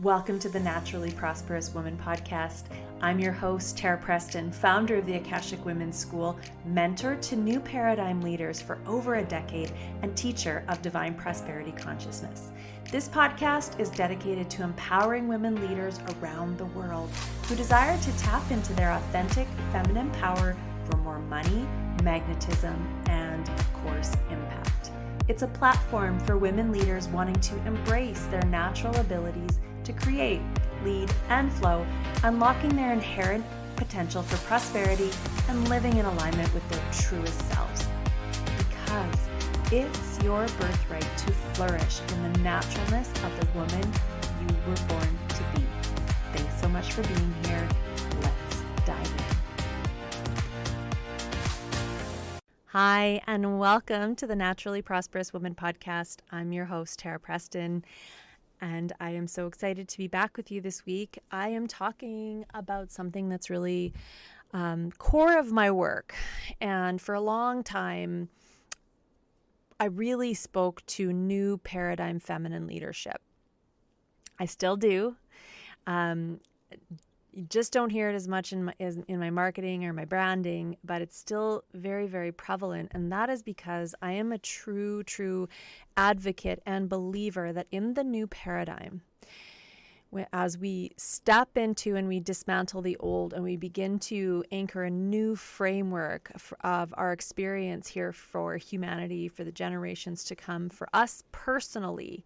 Welcome to the Naturally Prosperous Woman podcast. I'm your host, Tara Preston, founder of the Akashic Women's School, mentor to new paradigm leaders for over a decade, and teacher of divine prosperity consciousness. This podcast is dedicated to empowering women leaders around the world who desire to tap into their authentic feminine power for more money, magnetism, and, of course, impact. It's a platform for women leaders wanting to embrace their natural abilities to create, lead, and flow, unlocking their inherent potential for prosperity and living in alignment with their truest selves. Because it's your birthright to flourish in the naturalness of the woman you were born to be. Thanks so much for being here. Let's dive in. Hi, and welcome to the Naturally Prosperous Woman podcast. I'm your host, Tara Preston. And I am so excited to be back with you this week. I am talking about something that's really core of my work. And for a long time, I really spoke to new paradigm feminine leadership. I still do. You just don't hear it as much in my marketing or my branding, but it's still very, very prevalent. And that is because I am a true advocate and believer that in the new paradigm, as we step into and we dismantle the old and we begin to anchor a new framework of our experience here for humanity, for the generations to come, for us personally,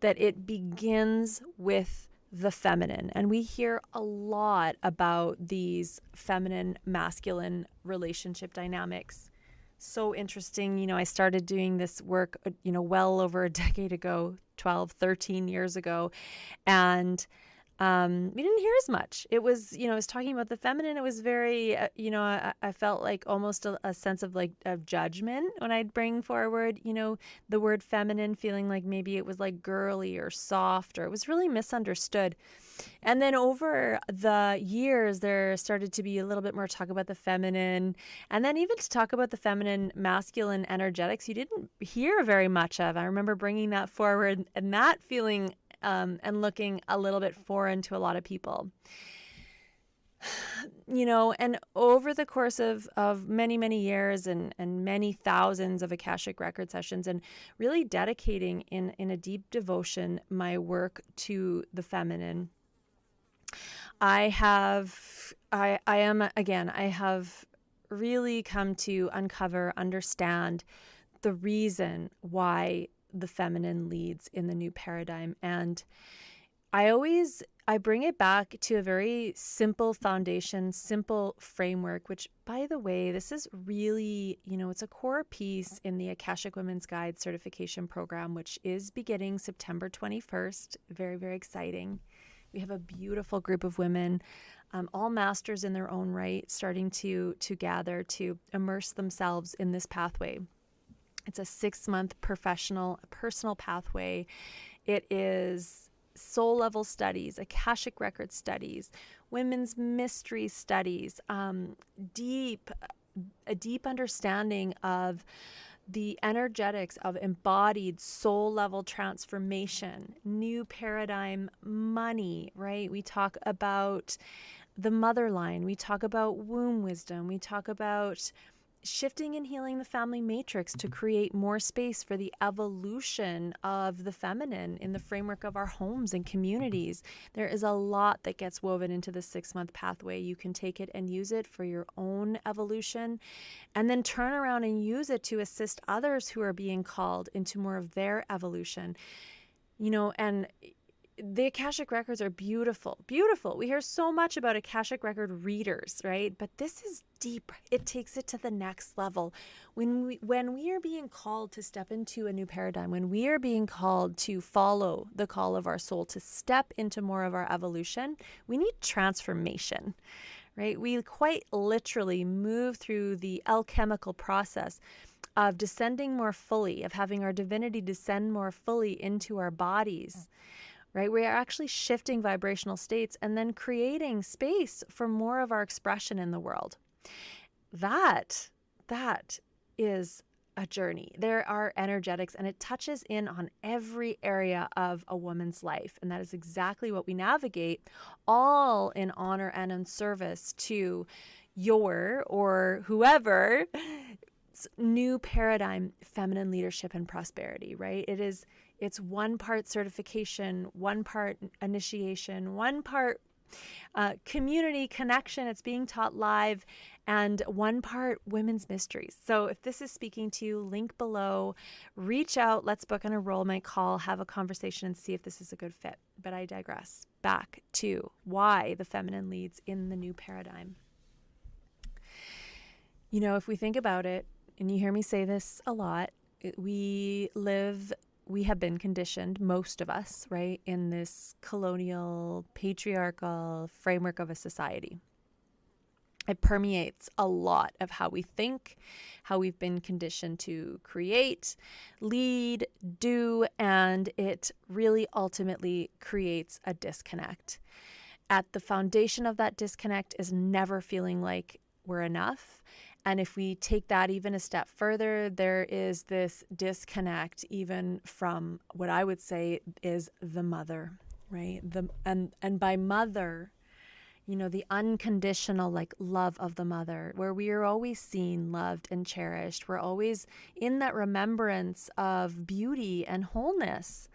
that it begins with the feminine. And we hear a lot about these feminine masculine relationship dynamics. So interesting. I started doing this work, well over a decade ago, 12, 13 years ago. And we didn't hear as much. It was, I was talking about the feminine. It was very, I felt like almost a sense of of judgment when I'd bring forward, the word feminine, feeling like maybe it was like girly or soft, or it was really misunderstood. And then over the years, there started to be a little bit more talk about the feminine, and then even to talk about the feminine masculine energetics you didn't hear very much of. I remember bringing that forward and that feeling and looking a little bit foreign to a lot of people. And over the course of many, many years and many thousands of Akashic record sessions, and really dedicating in a deep devotion my work to the feminine, I have really come to understand the reason why the feminine leads in the new paradigm. And I bring it back to a very simple foundation, simple framework, which, by the way, this is really, it's a core piece in the Akashic Women's Guide certification program, which is beginning September 21st. Very, very exciting. We have a beautiful group of women, all masters in their own right, starting to gather to immerse themselves in this pathway. It's a 6-month personal pathway. It is soul level studies, Akashic record studies, women's mystery studies, a deep understanding of the energetics of embodied soul level transformation, new paradigm money, right? We talk about the mother line. We talk about womb wisdom. We talk about shifting and healing the family matrix to create more space for the evolution of the feminine in the framework of our homes and communities. There is a lot that gets woven into the 6-month pathway. You can take it and use it for your own evolution, and then turn around and use it to assist others who are being called into more of their evolution. And the Akashic records are beautiful. We hear so much about Akashic record readers, right? But this is deep. It takes it to the next level. When we are being called to step into a new paradigm, when we are being called to follow the call of our soul, to step into more of our evolution, we need transformation, right? We quite literally move through the alchemical process of descending more fully, of having our divinity descend more fully into our bodies. Right? We are actually shifting vibrational states and then creating space for more of our expression in the world. That is a journey. There are energetics, and it touches in on every area of a woman's life. And that is exactly what we navigate, all in honor and in service to your or whoever new paradigm, feminine leadership and prosperity, right? It's one part certification, one part initiation, one part community connection. It's being taught live, and one part women's mysteries. So if this is speaking to you, link below, reach out, let's book an enrollment call, have a conversation and see if this is a good fit. But I digress. Back to why the feminine leads in the new paradigm. You know, if we think about it, and you hear me say this a lot, we have been conditioned, most of us, right, in this colonial, patriarchal framework of a society. It permeates a lot of how we think, how we've been conditioned to create, lead, do, and it really ultimately creates a disconnect. At the foundation of that disconnect is never feeling like we're enough. And if we take that even a step further, there is this disconnect even from what I would say is the mother, right? And by mother, you know, the unconditional like love of the mother, where we are always seen, loved, and cherished. We're always in that remembrance of beauty and wholeness,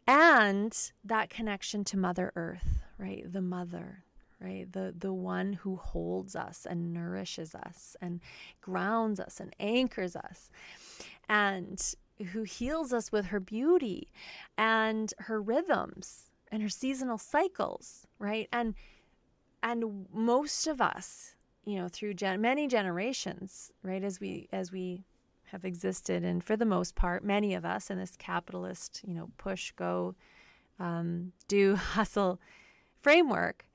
and that connection to Mother Earth, right? The mother. Right? The one who holds us and nourishes us and grounds us and anchors us, and who heals us with her beauty and her rhythms and her seasonal cycles, right? And most of us, you know, through many generations, right, as we have existed, and for the most part, many of us in this capitalist, you know, push, go, do, hustle framework,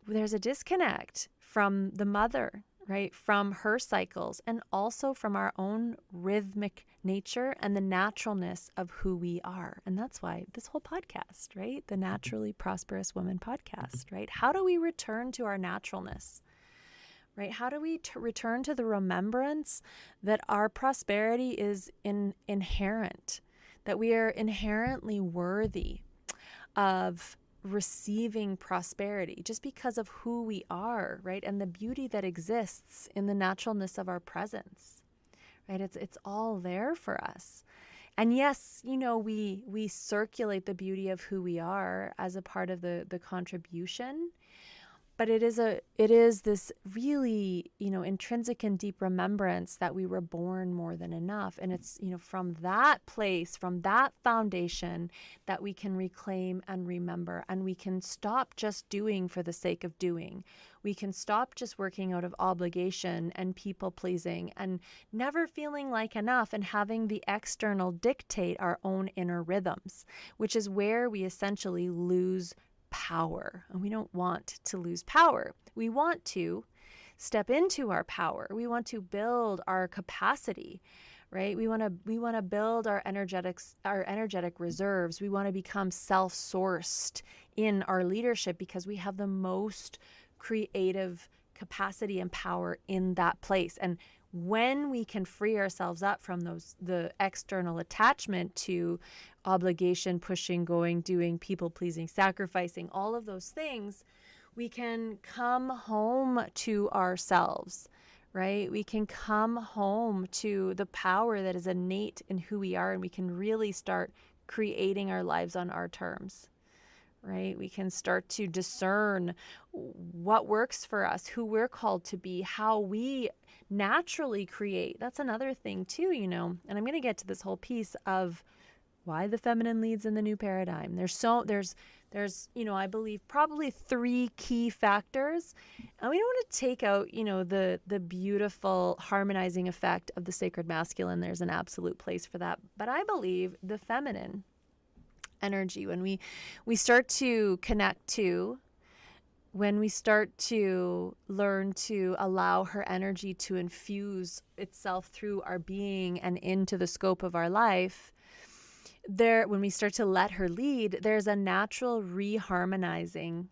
there's a disconnect from the mother, right? From her cycles, and also from our own rhythmic nature and the naturalness of who we are. And that's why this whole podcast, right? The Naturally Prosperous Woman podcast, right? How do we return to our naturalness, right? How do we return to the remembrance that our prosperity is inherent, that we are inherently worthy of receiving prosperity just because of who we are, right? And the beauty that exists in the naturalness of our presence, right? It's all there for us. And yes, you know, we circulate the beauty of who we are as a part of the contribution, but it is this really, you know, intrinsic and deep remembrance that we were born more than enough. And it's, you know, from that place, from that foundation, that we can reclaim and remember, and we can stop just doing for the sake of doing. We can stop just working out of obligation and people pleasing and never feeling like enough, and having the external dictate our own inner rhythms, which is where we essentially lose power. And we don't want to lose power. We want to step into our power. We want to build our capacity, right? We want to build our energetic reserves. We want to become self-sourced in our leadership, because we have the most creative capacity and power in that place. And when we can free ourselves up from the external attachment to obligation, pushing, going, doing, people pleasing, sacrificing, all of those things, we can come home to ourselves, right? We can come home to the power that is innate in who we are, and we can really start creating our lives on our terms. Right? We can start to discern what works for us, who we're called to be, how we naturally create. That's another thing too, you know, and I'm going to get to this whole piece of why the feminine leads in the new paradigm. There's, you know, I believe probably 3 key factors, and we don't want to take out, you know, the beautiful harmonizing effect of the sacred masculine. There's an absolute place for that. But I believe the feminine energy, when we start to connect to, when we start to learn to allow her energy to infuse itself through our being and into the scope of our life, when we start to let her lead, there's a natural reharmonizing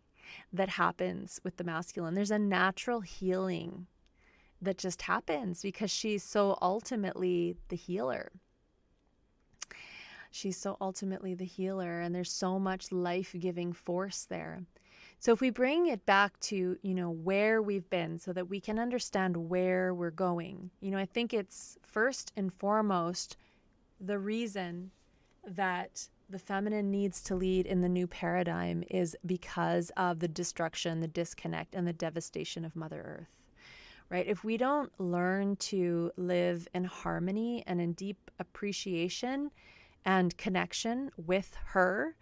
that happens with the masculine. There's a natural healing that just happens because she's so ultimately the healer. She's so ultimately the healer, and there's so much life-giving force there. So if we bring it back to, where we've been so that we can understand where we're going, I think it's first and foremost the reason that the feminine needs to lead in the new paradigm is because of the destruction, the disconnect, and the devastation of Mother Earth, right? If we don't learn to live in harmony and in deep appreciation and connection with her,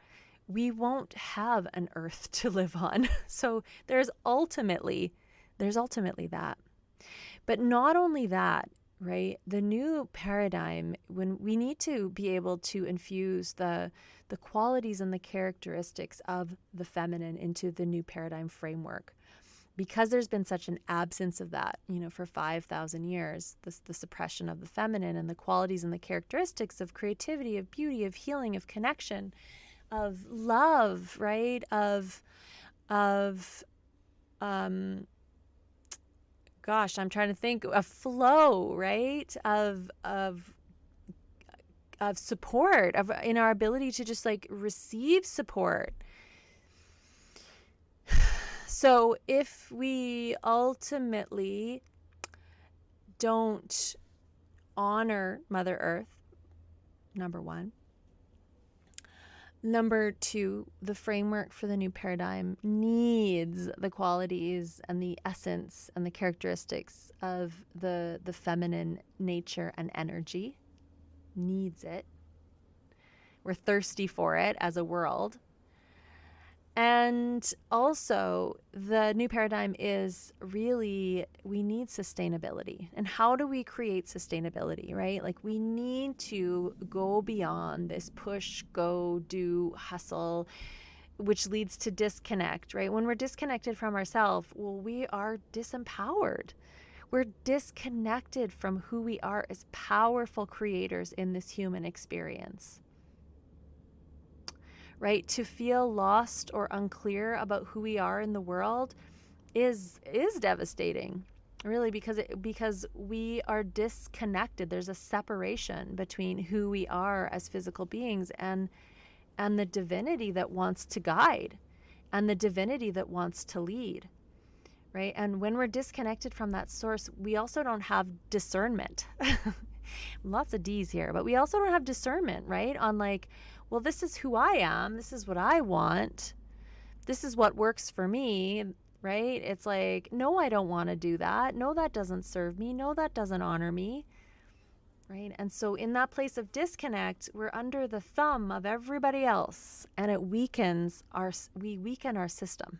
we won't have an earth to live on. So there's ultimately that. But not only that, right? The new paradigm, when we need to be able to infuse the qualities and the characteristics of the feminine into the new paradigm framework. Because there's been such an absence of that, for 5,000 years, the suppression of the feminine and the qualities and the characteristics of creativity, of beauty, of healing, of connection, of love, right? I'm trying to think, a flow, right? Of support, in our ability to just like receive support. So if we ultimately don't honor Mother Earth, number one. Number two, the framework for the new paradigm needs the qualities and the essence and the characteristics of the feminine nature and energy. Needs it. We're thirsty for it as a world. And also, the new paradigm is really, we need sustainability. And how do we create sustainability, right? Like, we need to go beyond this push, go, do, hustle, which leads to disconnect, right? When we're disconnected from ourselves, well, we are disempowered. We're disconnected from who we are as powerful creators in this human experience. Right? To feel lost or unclear about who we are in the world is devastating, really, because we are disconnected. There's a separation between who we are as physical beings and the divinity that wants to guide and the divinity that wants to lead, right? And when we're disconnected from that source, we also don't have discernment. Lots of D's here, but we also don't have discernment, right? On like, well, this is who I am. This is what I want. This is what works for me, right? It's like, no, I don't want to do that. No, that doesn't serve me. No, that doesn't honor me, right? And so in that place of disconnect, we're under the thumb of everybody else, and it weakens we weaken our system.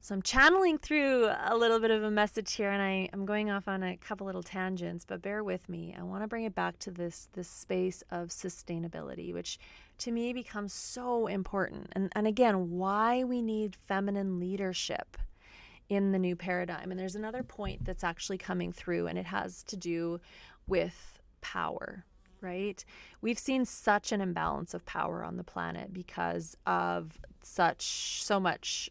So I'm channeling through a little bit of a message here, and I'm going off on a couple little tangents, but bear with me. I want to bring it back to this space of sustainability, which to me becomes so important. And again, why we need feminine leadership in the new paradigm. And there's another point that's actually coming through, and it has to do with power. Right? We've seen such an imbalance of power on the planet because of so much,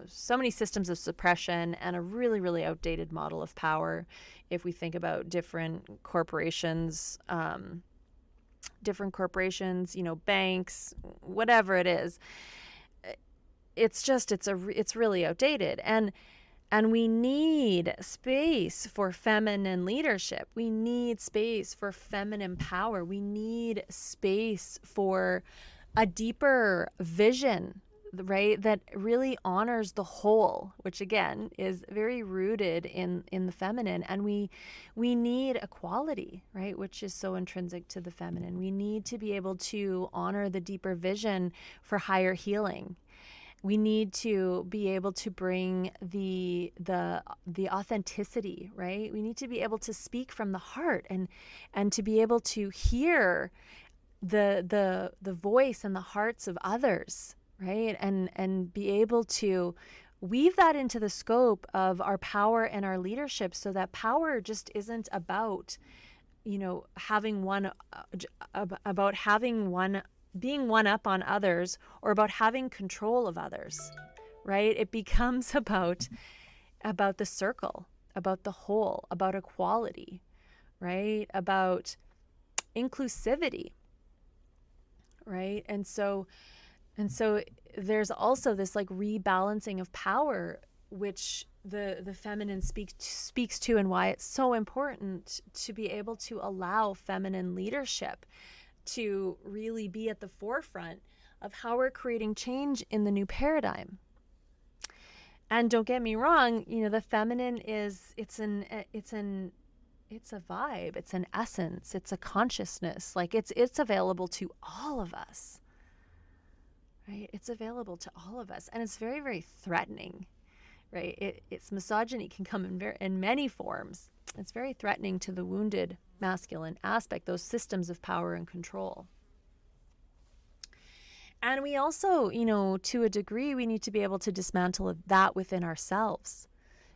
so many systems of suppression and a really, really outdated model of power. If we think about different corporations, banks, whatever it is, it's really outdated. And we need space for feminine leadership. We need space for feminine power. We need space for a deeper vision, right? That really honors the whole, which again is very rooted in the feminine. And we need equality, right? Which is so intrinsic to the feminine. We need to be able to honor the deeper vision for higher healing. We need to be able to bring the authenticity, right? We need to be able to speak from the heart and to be able to hear the voice and the hearts of others, right? And be able to weave that into the scope of our power and our leadership, so that power just isn't about, being one up on others or about having control of others, right? It becomes about about the circle, about the whole, about equality, right? About inclusivity, right? And so there's also this like rebalancing of power, which the feminine speaks to, and why it's so important to be able to allow feminine leadership to really be at the forefront of how we're creating change in the new paradigm. And don't get me wrong, the feminine it's a vibe, it's an essence, it's a consciousness. Like it's available to all of us. Right? It's available to all of us, and it's very, very threatening, right? It's misogyny can come in many forms. It's very threatening to the wounded masculine aspect, those systems of power and control. And we also, to a degree, we need to be able to dismantle that within ourselves,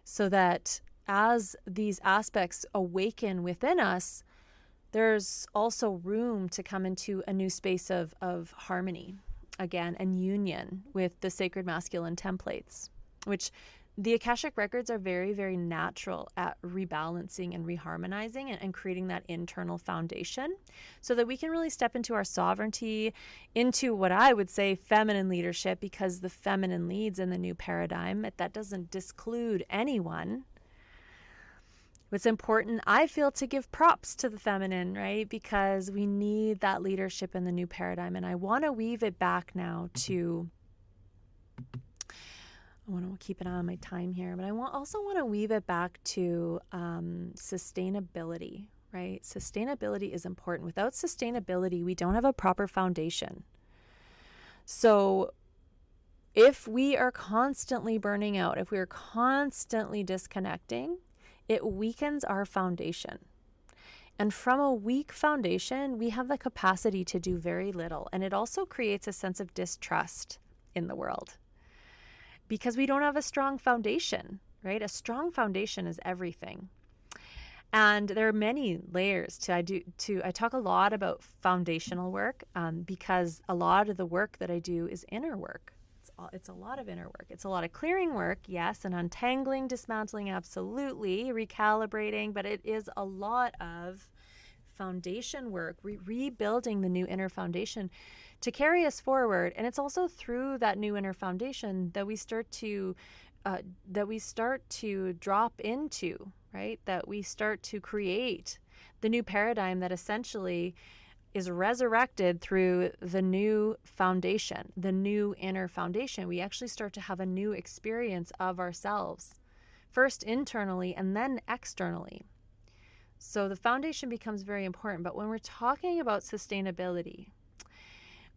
so that as these aspects awaken within us, there's also room to come into a new space of harmony again, and union with the sacred masculine templates, which the Akashic records are very, very natural at rebalancing and reharmonizing and creating that internal foundation, so that we can really step into our sovereignty, into what I would say feminine leadership, because the feminine leads in the new paradigm. That doesn't disclude anyone. It's important, I feel, to give props to the feminine, right? Because we need that leadership in the new paradigm. And I want to weave it back now to, I want to keep an eye on my time here, but I also want to weave it back to sustainability, right? Sustainability is important. Without sustainability, we don't have a proper foundation. So if we are constantly burning out, if we are constantly disconnecting, it weakens our foundation. And from a weak foundation, we have the capacity to do very little. And it also creates a sense of distrust in the world, because we don't have a strong foundation, right? A strong foundation is everything. And there are many layers I talk a lot about foundational work, because a lot of the work that I do is inner work. It's a lot of inner work. It's a lot of clearing work, yes, and untangling, dismantling, absolutely, recalibrating, but it is a lot of foundation work, rebuilding the new inner foundation to carry us forward. And it's also through that new inner foundation that we start to drop into, right? That we start to create the new paradigm that essentially is resurrected through the new foundation, the new inner foundation. We actually start to have a new experience of ourselves, first internally and then externally. So the foundation becomes very important. But when we're talking about sustainability,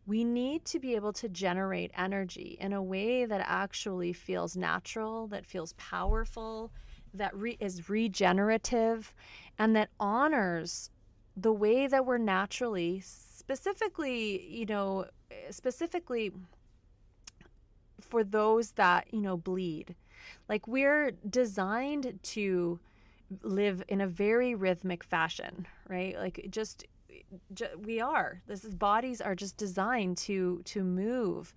we need to be able to generate energy in a way that actually feels natural, that feels powerful, that is regenerative, and that honors the way that we're naturally, specifically for those that, bleed. Like, we're designed to live in a very rhythmic fashion, right? Like bodies are just designed to move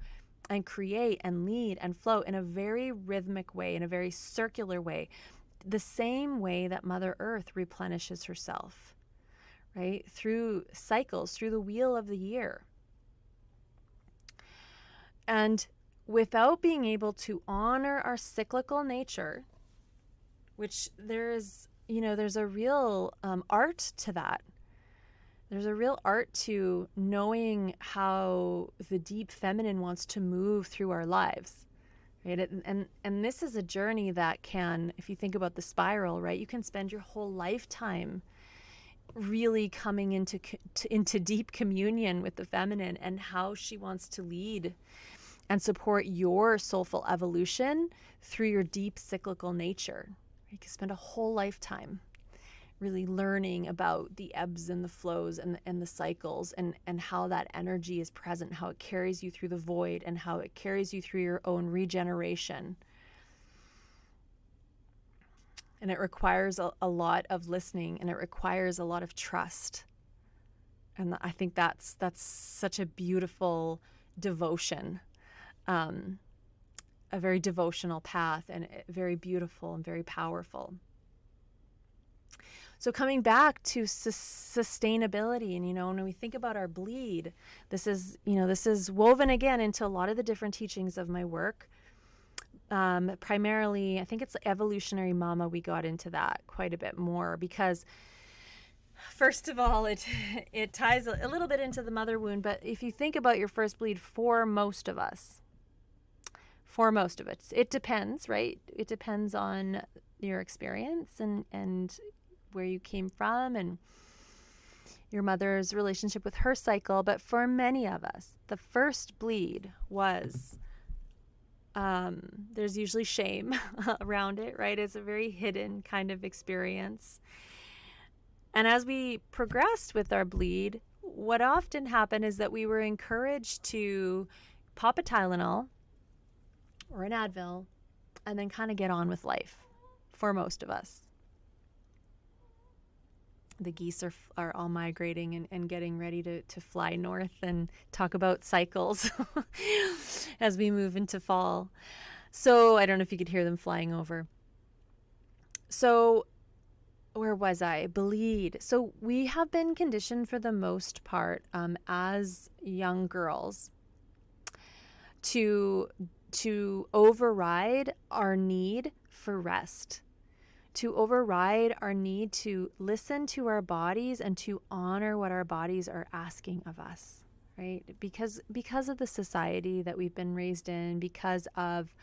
and create and lead and flow in a very rhythmic way, in a very circular way, the same way that Mother Earth replenishes herself, right? Through cycles, through the wheel of the year. And without being able to honor our cyclical nature, which there's a real art to that. There's a real art to knowing how the deep feminine wants to move through our lives, right? And this is a journey that can, if you think about the spiral, right, you can spend your whole lifetime really coming into deep communion with the feminine and how she wants to lead and support your soulful evolution through your deep cyclical nature. You can spend a whole lifetime really learning about the ebbs and the flows and the cycles and how that energy is present, how it carries you through the void, and how it carries you through your own regeneration. And it requires a lot of listening, and it requires a lot of trust. And I think that's such a beautiful devotion. a very devotional path, and very beautiful and very powerful. So coming back to sustainability, and, when we think about our bleed, this is woven again into a lot of the different teachings of my work. Primarily, I think it's evolutionary mama. We got into that quite a bit more because, first of all, it ties a little bit into the mother wound. But if you think about your first bleed, for most of it, it depends, right? It depends on your experience and where you came from and your mother's relationship with her cycle. But for many of us, the first bleed was, there's usually shame around it, right? It's a very hidden kind of experience. And as we progressed with our bleed, what often happened is that we were encouraged to pop a Tylenol or an Advil and then kind of get on with life for most of us. The geese are all migrating and getting ready to fly north and talk about cycles as we move into fall. So I don't know if you could hear them flying over. So where was I? Bleed. So we have been conditioned for the most part as young girls to override our need for rest, to override our need to listen to our bodies and to honor what our bodies are asking of us, right? Because of the society that we've been raised in, because of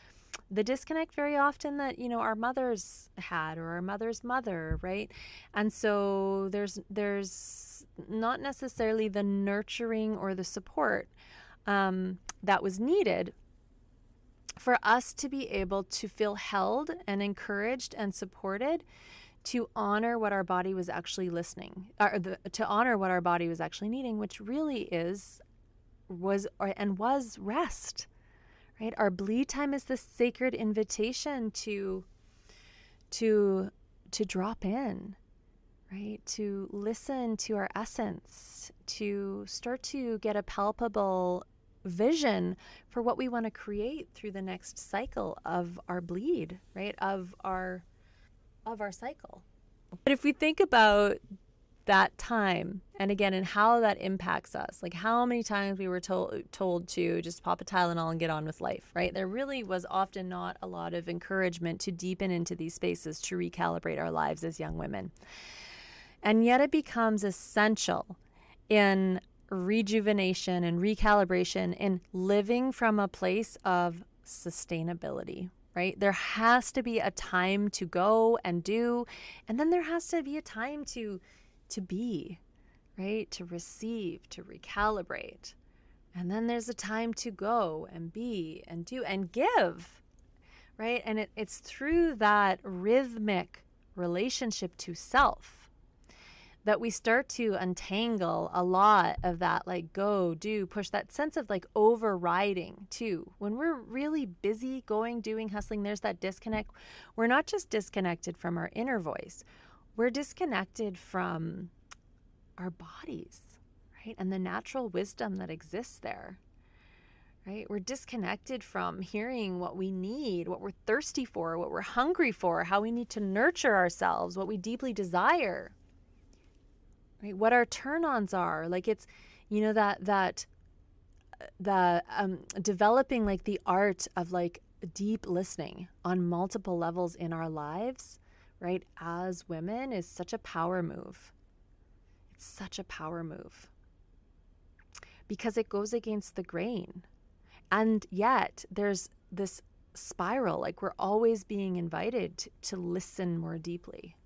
the disconnect very often that, our mothers had, or our mother's mother, right? And so there's not necessarily the nurturing or the support that was needed for us to be able to feel held and encouraged and supported to honor what our body was actually to honor what our body was actually needing, which really was rest, right? Our bleed time is this sacred invitation to drop in, right? To listen to our essence, to start to get a palpable vision for what we want to create through the next cycle of our bleed, right? Of our cycle. But if we think about that time, and again, and how that impacts us, like how many times we were told to just pop a Tylenol and get on with life, right? There really was often not a lot of encouragement to deepen into these spaces, to recalibrate our lives as young women. And yet it becomes essential in rejuvenation and recalibration in living from a place of sustainability, right? There has to be a time to go and do, and then there has to be a time to be, right? To receive, to recalibrate. And then there's a time to go and be and do and give, right? And it's through that rhythmic relationship to self that we start to untangle a lot of that, like go, do, push, that sense of like overriding too. When we're really busy going, doing, hustling, there's that disconnect. We're not just disconnected from our inner voice. We're disconnected from our bodies, right? And the natural wisdom that exists there, right? We're disconnected from hearing what we need, what we're thirsty for, what we're hungry for, how we need to nurture ourselves, what we deeply desire. Right, what our turn-ons are, like it's, developing like the art of like deep listening on multiple levels in our lives, right? As women is such a power move. It's such a power move because it goes against the grain, and yet there's this spiral, like we're always being invited to listen more deeply,